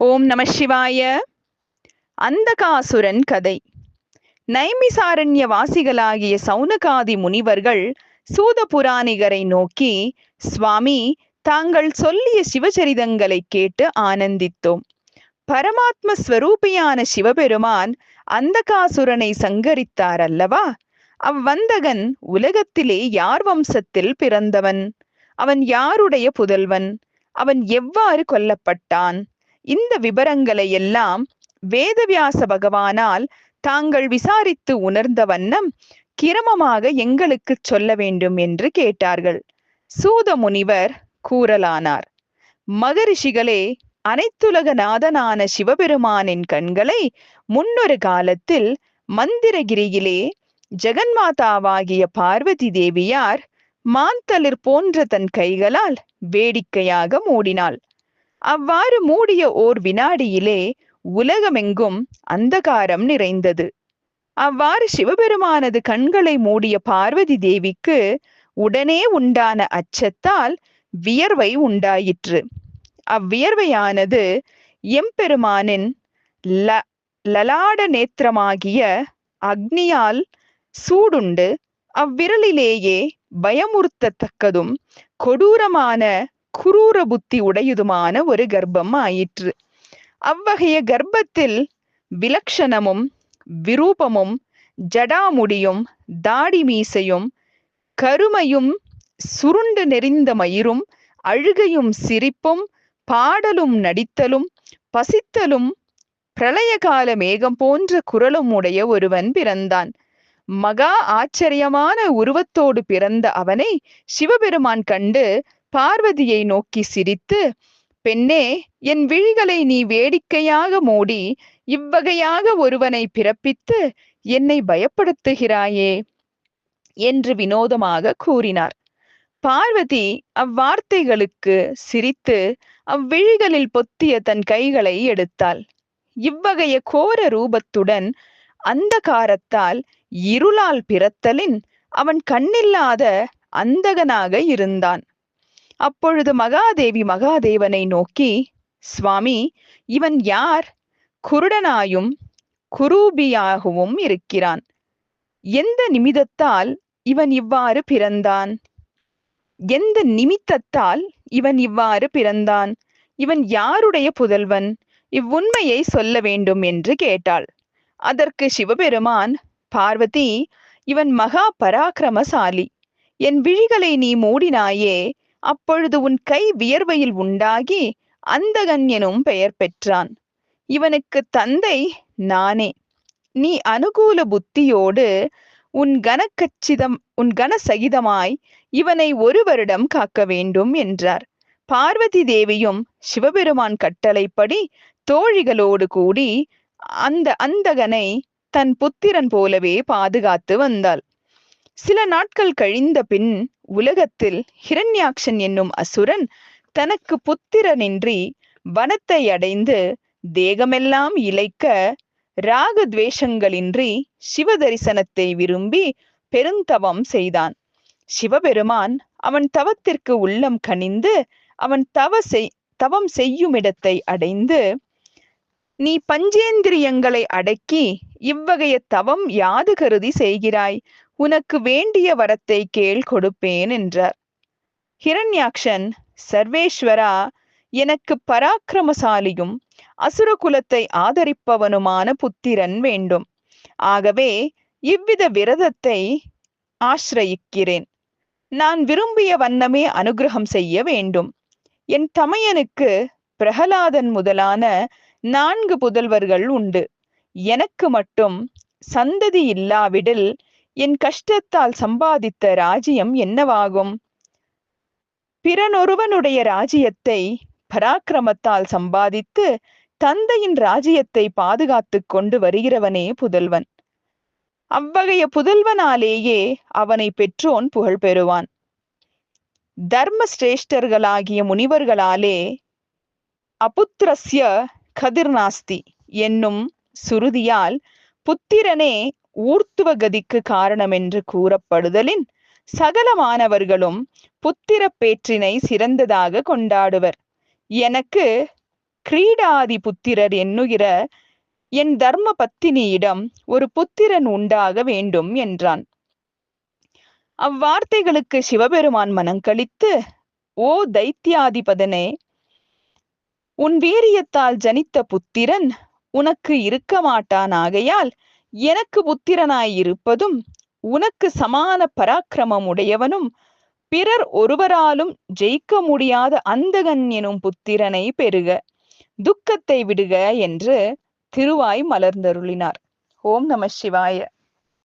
ஓம் நம சிவாய. அந்தகாசுரன் கதை. நைமிசாரண்ய வாசிகளாகிய சௌனகாதி முனிவர்கள் சூத புராணிகரை நோக்கி, சுவாமி, தாங்கள் சொல்லிய சிவச்சரிதங்களை கேட்டு ஆனந்தித்தோம். பரமாத்ம ஸ்வரூபியான சிவபெருமான் அந்தகாசுரனை சங்கரித்தார் அல்லவா? அவ்வந்தகன் உலகத்திலே யார் வம்சத்தில் பிறந்தவன்? அவன் யாருடைய புதல்வன்? அவன் எவ்வாறு கொல்லப்பட்டான்? இந்த விபரங்களை எல்லாம் வேதவியாச பகவானால் தாங்கள் விசாரித்து உணர்ந்த வண்ணம் கிரமமாக எங்களுக்கு சொல்ல வேண்டும் என்று கேட்டார்கள். சூத முனிவர் கூறலானார், மகரிஷிகளே, அனைத்துலக நாதனான சிவபெருமானின் கண்களை முன்னொரு காலத்தில் மந்திரகிரியிலே ஜெகன்மாதாவாகிய பார்வதி தேவியார் மாந்தளிர் போன்ற தன் கைகளால் வேடிக்கையாக மூடினாள். அவ்வாறு மூடிய ஓர் வினாடியிலே உலகமெங்கும் அந்தகாரம் நிறைந்தது. அவ்வாறு சிவபெருமானது கண்களை மூடிய பார்வதி தேவிக்கு உடனே உண்டான அச்சத்தால் வியர்வை உண்டாயிற்று. அவ்வியர்வையானது எம்பெருமானின் லலாட நேத்திரமாகிய அக்னியால் சூடுண்டு அவ்விரலிலேயே பயமுறுத்தத்தக்கதும் கொடூரமான குரூர புத்தி உடையதுமான ஒரு கர்ப்பம் ஆயிற்று. அவ்வகைய கர்ப்பத்தில் விலக்ஷணமும் விரூபமும் ஜடாமுடியும் தாடி மீசையும் கருமையும் சுருண்டு நெறிந்த மயிரும் அழுகையும் சிரிப்பும் பாடலும் நடித்தலும் பசித்தலும் பிரளயகால மேகம் போன்ற குரலும் உடைய ஒருவன் பிறந்தான். மகா ஆச்சரியமான உருவத்தோடு பிறந்த அவனை சிவபெருமான் கண்டு பார்வதியை நோக்கி சிரித்து, பெண்ணே, என் விழிகளை நீ வேடிக்கையாக மூடி இவ்வகையாக ஒருவனை பிறப்பித்து என்னை பயப்படுத்துகிறாயே என்று வினோதமாக கூறினார். பார்வதி அவ்வார்த்தைகளுக்கு சிரித்து அவ்விழிகளில் பொத்திய தன் கைகளை எடுத்தாள். இவ்வகைய கோர ரூபத்துடன் அந்தகாரத்தால் இருளால் பிறத்தலின் அவன் கண்ணில்லாத அந்தகனாக இருந்தான். அப்பொழுது மகாதேவி மகாதேவனை நோக்கி, சுவாமி, இவன் யார்? குருடனாயும் குரூபியாகவும் இருக்கிறான். எந்த நிமித்தத்தால் இவன் இவ்வாறு பிறந்தான்? எந்த நிமித்தத்தால் இவன் இவ்வாறு பிறந்தான்? இவன் யாருடைய புதல்வன்? இவ்வுண்மையை சொல்ல வேண்டும் என்று கேட்டாள். அதற்கு சிவபெருமான், பார்வதி, இவன் மகா பராக்கிரமசாலி. என் விழிகளை நீ மூடினாயே, அப்பொழுது உன் கை வியர்வையில் உண்டாகி அந்தகன் எனும் பெயர் பெற்றான். இவனுக்கு தந்தை நானே. நீ அனுகூல புத்தியோடு உன் கனசகிதமாய் இவனை ஒரு வருடம் காக்க வேண்டும் என்றார். பார்வதி தேவியும் சிவபெருமான் கட்டளைப்படி தோழிகளோடு கூடி அந்த அந்தகனை தன் புத்திரன் போலவே பாதுகாத்து வந்தாள். சில நாட்கள் கழிந்த பின் உலகத்தில் ஹிரண்யாக்ஷன் என்னும் அசுரன் தனக்கு புத்திரனின்றி வனத்தை அடைந்து தேகமெல்லாம் இளைக்க ராகத்வேஷங்களின்றி சிவ தரிசனத்தை விரும்பி பெருந்தவம் செய்தான். சிவபெருமான் அவன் தவத்திற்கு உள்ளம் கனிந்து அவன் தவம் செய்யுமிடத்தை அடைந்து, நீ பஞ்சேந்திரியங்களை அடக்கி இவ்வகைய தவம் யாது கருதி செய்கிறாய்? உனக்கு வேண்டிய வரத்தை கேள், கொடுப்பேன் என்றார். ஹிரண்யாக்ஷன், சர்வேஸ்வரா, எனக்கு பராக்கிரமசாலியும் அசுரகுலத்தை ஆதரிப்பவனுமான புத்திரன் வேண்டும். ஆகவே இவ்வித விரதத்தை ஆசிரயிக்கிறேன். நான் விரும்பிய வண்ணமே அனுகிரகம் செய்ய வேண்டும். என் தமையனுக்கு பிரகலாதன் முதலான 4 புதல்வர்கள் உண்டு. எனக்கு மட்டும் சந்ததி இல்லாவிடில் என் கஷ்டத்தால் சம்பாதித்த ராஜ்யம் என்னவாகும்? பிறனொருவனுடைய ராஜ்யத்தை பராக்கிரமத்தால் சம்பாதித்து தந்தையின் ராஜ்யத்தை பாதுகாத்து கொண்டு வருகிறவனே புதல்வன். அவ்வகைய புதல்வனாலேயே அவனை பெற்றோன் புகழ் பெறுவான். தர்ம சிரேஷ்டர்களாகிய முனிவர்களாலே அபுத்திரஸ்ய கதிர்நாஸ்தி என்னும் சுருதியால் புத்திரனே ஊர்த்துவ கதிக்கு காரணம் என்று கூறப்படுதலின் சகல மாணவர்களும் புத்திர பேற்றினை சிறந்ததாக கொண்டாடுவர். எனக்கு கிரீடாதி புத்திரர் எண்ணுகிற என் தர்ம பத்தினியிடம் ஒரு புத்திரன் உண்டாக வேண்டும் என்றான். அவ்வார்த்தைகளுக்கு சிவபெருமான் மனங்களித்து, ஓ தைத்தியாதிபதனே, உன் வீரியத்தால் ஜனித்த புத்திரன் உனக்கு இருக்க மாட்டான். ஆகையால் எனக்கு புத்திரனாய் இருப்பதும் உனக்கு சமான பராக்கிரமம் உடையவனும் பிறர் ஒருவராலும் ஜெயிக்க முடியாத அந்தகன் எனும் புத்திரனை பெறுக, துக்கத்தை விடுக என்று திருவாய் மலர்ந்தருளினார். ஓம் நம சிவாய.